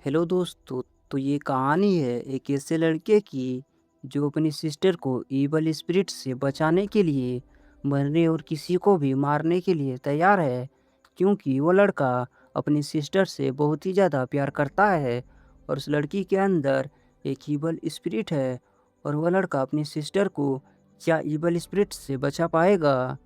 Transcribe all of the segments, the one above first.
Hello दोस्तों। तो ये कहानी है एक ऐसे लड़के की जो अपनी सिस्टर को ईवल स्पिरिट से बचाने के लिए मरने और किसी को भी मारने के लिए तैयार है, क्योंकि वो लड़का अपनी सिस्टर से बहुत ही ज़्यादा प्यार करता है और उस लड़की के अंदर एक ईवल स्पिरिट है। और वह लड़का अपनी सिस्टर को क्या ईवल स्पिरिट से बचा पाएगा?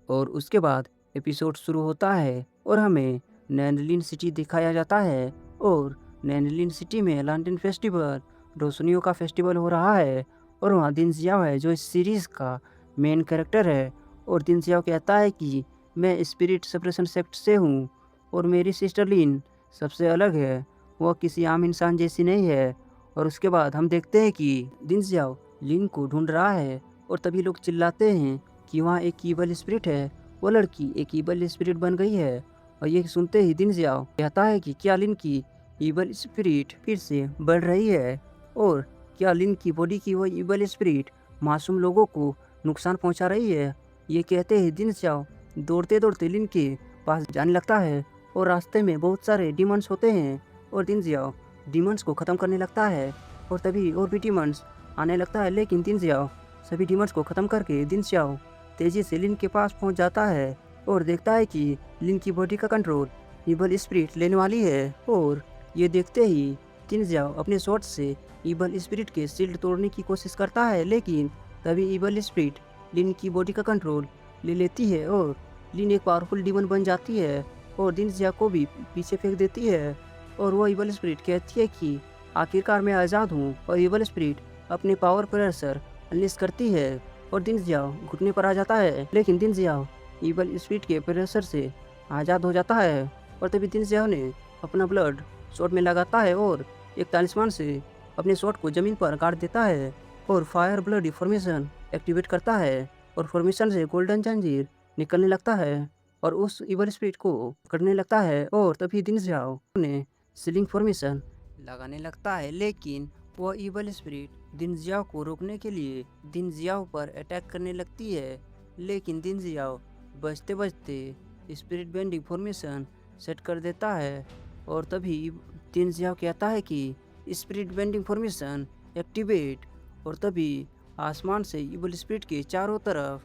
और उसके बाद एपिसोड शुरू होता है और हमें नैनलिन सिटी दिखाया जाता है। और नैनलिन सिटी में लैंटर्न फेस्टिवल, रोशनियों का फेस्टिवल हो रहा है। और वहाँ दिन जियाओ है जो इस सीरीज़ का मेन कैरेक्टर है। और दिन जियाओ कहता है कि मैं स्पिरिट सेपरेशन सेक्ट से हूँ और मेरी सिस्टर लिन सबसे अलग है, वह किसी आम इंसान जैसी नहीं है। और उसके बाद हम देखते हैं कि दिन जियाओ लिन को ढूंढ रहा है और तभी लोग चिल्लाते हैं कि वहाँ एक ईवल स्पिरिट है, वो लड़की एक ईवल स्पिरिट बन गई है। और ये सुनते ही दिन जियाओ कहता है कि क्या लिन की ईवल स्पिरिट फिर से बढ़ रही है, और क्या लिन की बॉडी की वो ईवल स्पिरिट मासूम लोगों को नुकसान पहुंचा रही है। ये कहते ही दिन जियाओ दौड़ते दौड़ते लिन के पास जाने लगता है और रास्ते में बहुत सारे डिमंस होते हैं और दिन जियाओ डिमंस को ख़त्म करने लगता है। और तभी और भी डिमंस आने लगता है, लेकिन दिन जियाओ सभी डिमंस को ख़त्म करके दिन जियाओ तेजी से लिन के पास पहुंच जाता है और देखता है कि लिन की बॉडी का कंट्रोल ईवल स्पिरिट लेने वाली है। और ये देखते ही दिन जियाओ अपने शॉट से ईवल स्पिरिट के शील्ड तोड़ने की कोशिश करता है, लेकिन तभी ईवल स्पिरिट लिन की बॉडी का कंट्रोल ले लेती है और लिन एक पावरफुल डीमन बन जाती है और दिन जिया को भी पीछे फेंक देती है। और वो ईवल स्पिरिट कहती है कि आखिरकार मैं आज़ाद हूँ। और ईवल स्पिरिट अपने पावर प्रेशर अनलिश करती है और दिन जियाओ घुटने पर आ जाता है, लेकिन दिन जियाओ ईवल स्पिरिट के प्रेशर से आज़ाद हो जाता है। और तभी दिन जियाओ ने अपना ब्लड शॉट में लगाता है और एक तालिस्मान से अपने शॉट को ज़मीन पर गाड़ देता है और फायर ब्लड फॉर्मेशन एक्टिवेट करता है और फॉर्मेशन से गोल्डन जंजीर निकलने लगता है और उस ईवल स्पिरिट को पकड़ने लगता है। और तभी दिन जियाओ ने सीलिंग फॉर्मेशन लगाने लगता है, लेकिन वह ईवल स्पिरिट दिन जियाओ को रोकने के लिए दिन जियाओ पर अटैक करने लगती है, लेकिन दिन जियाओ बचते बचते स्पिरिट बेंडिंग फॉर्मेशन सेट कर देता है। और तभी दिन जियाओ कहता है कि स्पिरिट बेंडिंग फॉर्मेशन एक्टिवेट। और तभी आसमान से ईवल स्पिरिट के चारों तरफ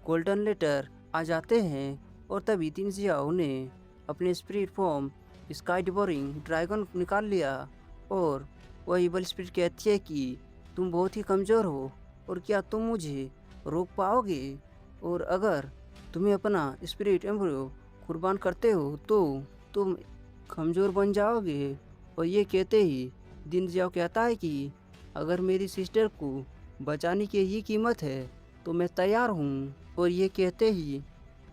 गोल्डन लेटर आ जाते हैं। और तभी दिन जियाओ ने अपने spirit form sky devouring dragon निकाल लिया और वह ईवल स्पिरिट कहती है कि तुम बहुत ही कमज़ोर हो और क्या तुम मुझे रोक पाओगे, और अगर तुम्हें अपना स्पिरिट एम्ब्रियो कुर्बान करते हो तो तुम कमज़ोर बन जाओगे। और ये कहते ही दिन जियाओ कहता है कि अगर मेरी सिस्टर को बचाने की ये कीमत है तो मैं तैयार हूँ। और ये कहते ही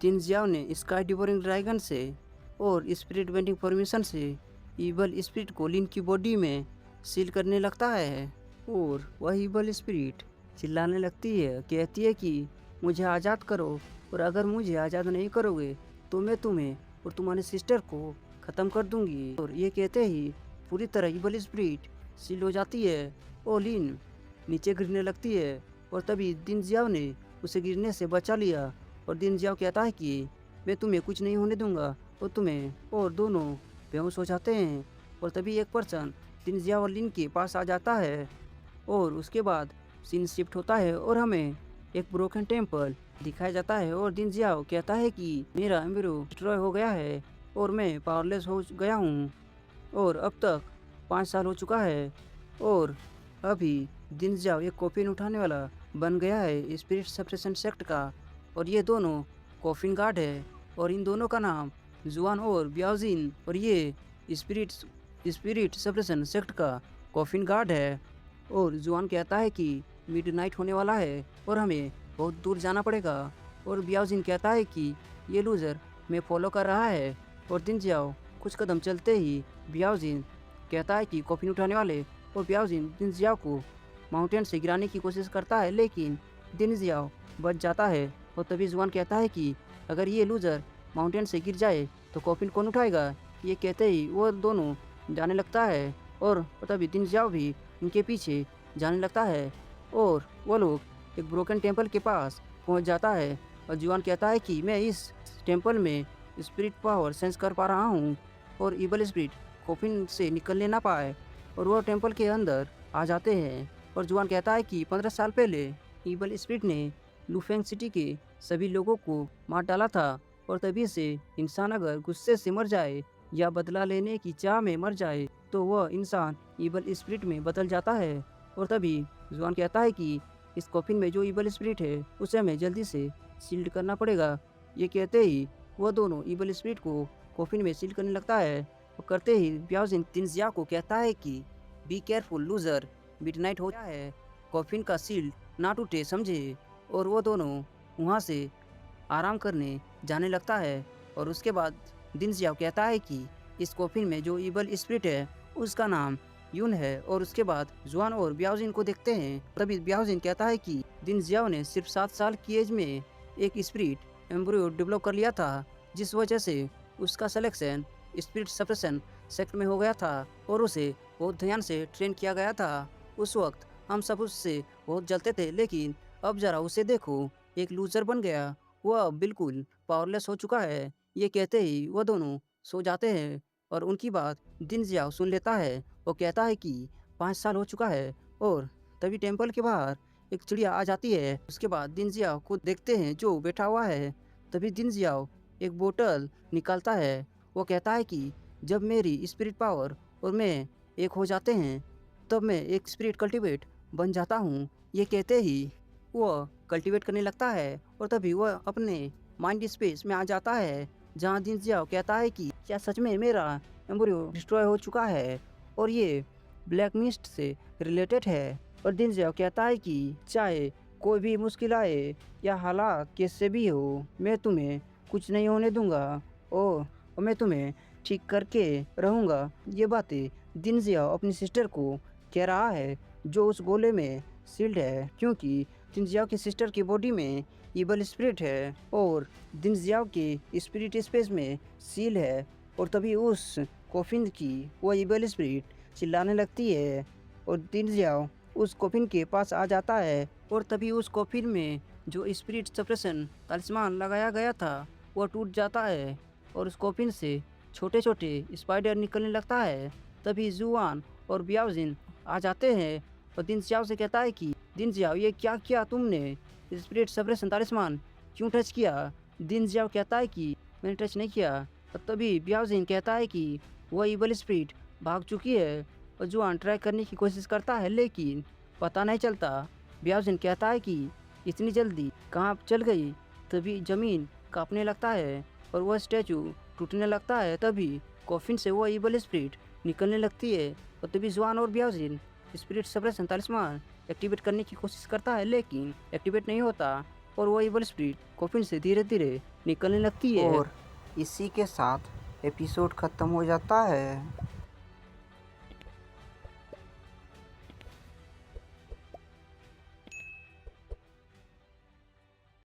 दिन जियाओ ने स्काई डिवोरिंग ड्रैगन से और स्पिरिट बेंडिंग फॉर्मेशन से ईवल स्पिरिट को लिन की बॉडी में सील करने लगता है। और वह ईवल स्पिरिट चिल्लाने लगती है, कहती है कि मुझे आज़ाद करो, और अगर मुझे आज़ाद नहीं करोगे तो मैं तुम्हें और तुम्हारे सिस्टर को ख़त्म कर दूंगी। और ये कहते ही पूरी तरह ईवल स्पिरिट सील हो जाती है और लिन नीचे गिरने लगती है। और तभी दिन जियाओ ने उसे गिरने से बचा लिया और दिन जियाओ कहता है कि मैं तुम्हें कुछ नहीं होने दूंगा और तुम्हें, और दोनों बेहोश हो जाते हैं। और तभी एक पर्सन दिन जियाओ और लिन के पास आ जाता है और उसके बाद सीन शिफ्ट होता है और हमें एक ब्रोकन टेम्पल दिखाया जाता है। और दिन जियाओ कहता है कि मेरा एम्ब्रियो डिस्ट्रॉय हो गया है और मैं पावरलेस हो गया हूँ और अब तक 5 साल हो चुका है। और अभी दिन जियाओ एक कॉफिन उठाने वाला बन गया है स्पिरिट सप्रेशन सेक्ट का। और ये दोनों कॉफिन गार्ड है और इन दोनों का नाम जुआन और ब्याउजिन, और ये स्पिरिट स्पिरिट सप्रेशन सेक्ट का कॉफिन गार्ड है। और जुआन कहता है कि मिडनाइट होने वाला है और हमें बहुत दूर जाना पड़ेगा। और ब्याउजिन कहता है कि ये लूज़र मैं फॉलो कर रहा है। और दिन जियाओ कुछ कदम चलते ही ब्याउजिन कहता है कि कॉफिन उठाने वाले, और ब्याउजिन दिन जियाओ को माउंटेन से गिराने की कोशिश करता है, लेकिन दिन जियाओ बच जाता है। और तभी जुआन कहता है कि अगर ये लूज़र माउंटेन से गिर जाए तो कॉफिन कौन उठाएगा। ये कहते ही वो दोनों जाने लगता है और तभी दिन जियाओ भी उनके पीछे जाने लगता है और वो लोग एक ब्रोकन टेम्पल के पास पहुंच जाता है। और जुआन कहता है कि मैं इस टेम्पल में स्पिरिट पावर सेंस कर पा रहा हूं और ईवल स्पिरिट कॉफिन से निकलने ना पाए और वह टेम्पल के अंदर आ जाते हैं। और जुआन कहता है कि 15 साल पहले ईवल स्पिरिट ने लुफेंग सिटी के सभी लोगों को मार डाला था और तभी से इंसान अगर गुस्से से मर जाए या बदला लेने की चाह में मर जाए तो वह इंसान ईवल स्पिरिट में बदल जाता है। और तभी जुआन कहता है कि इस कॉफिन में जो ईवल स्पिरिट है उसे हमें जल्दी से सील्ड करना पड़ेगा। ये कहते ही वह दोनों ईवल स्पिरिट को कॉफिन में सील करने लगता है और करते ही ब्याओजिन तिनजिया को कहता है कि बी केयरफुल लूजर, मिडनाइट हो गया है, कॉफिन का सील ना टूटे समझे। और वो दोनों वहाँ से आराम करने जाने लगता है। और उसके बाद दिनजियाओ कहता है कि इस कॉफिन में जो ईवल स्पिरिट है उसका नाम यून है। और उसके बाद जुआन और ब्याओजिन को देखते हैं। तभी ब्याओजिन कहता है कि दिनजियाओ ने सिर्फ 7 साल की एज में एक स्पिरिट एम्ब्रियो डेवलप कर लिया था, जिस वजह से उसका सिलेक्शन स्पिरिट सप्रेशन सेक्ट में हो गया था और उसे बहुत ध्यान से ट्रेन किया गया था। उस वक्त हम सब उससे बहुत जलते थे, लेकिन अब जरा उसे देखो, एक लूजर बन गया, वह अब बिल्कुल पावरलेस हो चुका है। ये कहते ही वह दोनों सो जाते हैं और उनकी बात दिनजियाओ सुन लेता है। वो कहता है कि 5 साल हो चुका है। और तभी टेम्पल के बाहर एक चिड़िया आ जाती है। उसके बाद दिनजियाओ को देखते हैं जो बैठा हुआ है। तभी दिनजियाओ एक बोतल निकालता है। वो कहता है कि जब मेरी स्पिरिट पावर और मैं एक हो जाते हैं तब मैं एक स्पिरिट कल्टीवेट बन जाता हूँ। ये कहते ही वह कल्टीवेट करने लगता है और तभी वह अपने माइंड स्पेस में आ जाता है, जहाँ दिनजियाओ कहता है कि क्या सच में मेरा एम्ब्रियो डिस्ट्रॉय हो चुका है और ये ब्लैक मिस्ट से रिलेटेड है। और दिनजियाओ कहता है कि चाहे कोई भी मुश्किल आए या हालात कैसे भी हो, मैं तुम्हें कुछ नहीं होने दूंगा और मैं तुम्हें ठीक करके रहूँगा। ये बातें दिनजियाओ अपनी सिस्टर को कह रहा है जो उस गोले में सील्ड है, क्योंकि दिनजियाओ की सिस्टर की बॉडी में ईवल स्पिरिट है और दिनजियाओ के स्पिरिट स्पेस में सील है। और तभी उस कॉफिन की वो ईवल स्पिरिट चिल्लाने लगती है और दिनजियाओ उस कॉफिन के पास आ जाता है। और तभी उस कॉफिन में जो स्पिरिट सप्रेशन तalisमान लगाया गया था वह टूट जाता है और उस कॉफिन से छोटे छोटे स्पाइडर निकलने लगता है। तभी जुआन और ब्याओजिन आ जाते हैं और दिनजियाओ से कहता है कि दिनजियाओ ये क्या किया तुमने, स्पिरिट सप्रेशन तalisमान क्यों टच किया। दिनजियाओ कहता है कि मैंने टच नहीं किया। और तभी ब्याओजिन कहता है कि वह ईवल स्पिरिट भाग चुकी है। और जुआन ट्राई करने की कोशिश करता है लेकिन पता नहीं चलता। ब्याओजिन कहता है कि इतनी जल्दी कहाँ चल गई। तभी ज़मीन कांपने लगता है और वह स्टैचू टूटने लगता है। तभी कॉफिन से वह ईवल स्पिरिट निकलने लगती है और तभी जुआन और ब्याओजिन स्पिरिट सप्रेशन तalisमान एक्टिवेट करने की कोशिश करता है लेकिन एक्टिवेट नहीं होता और वह ईवल स्पिरिट कॉफिन से धीरे धीरे निकलने लगती है। और इसी के साथ एपिसोड ख़त्म हो जाता है।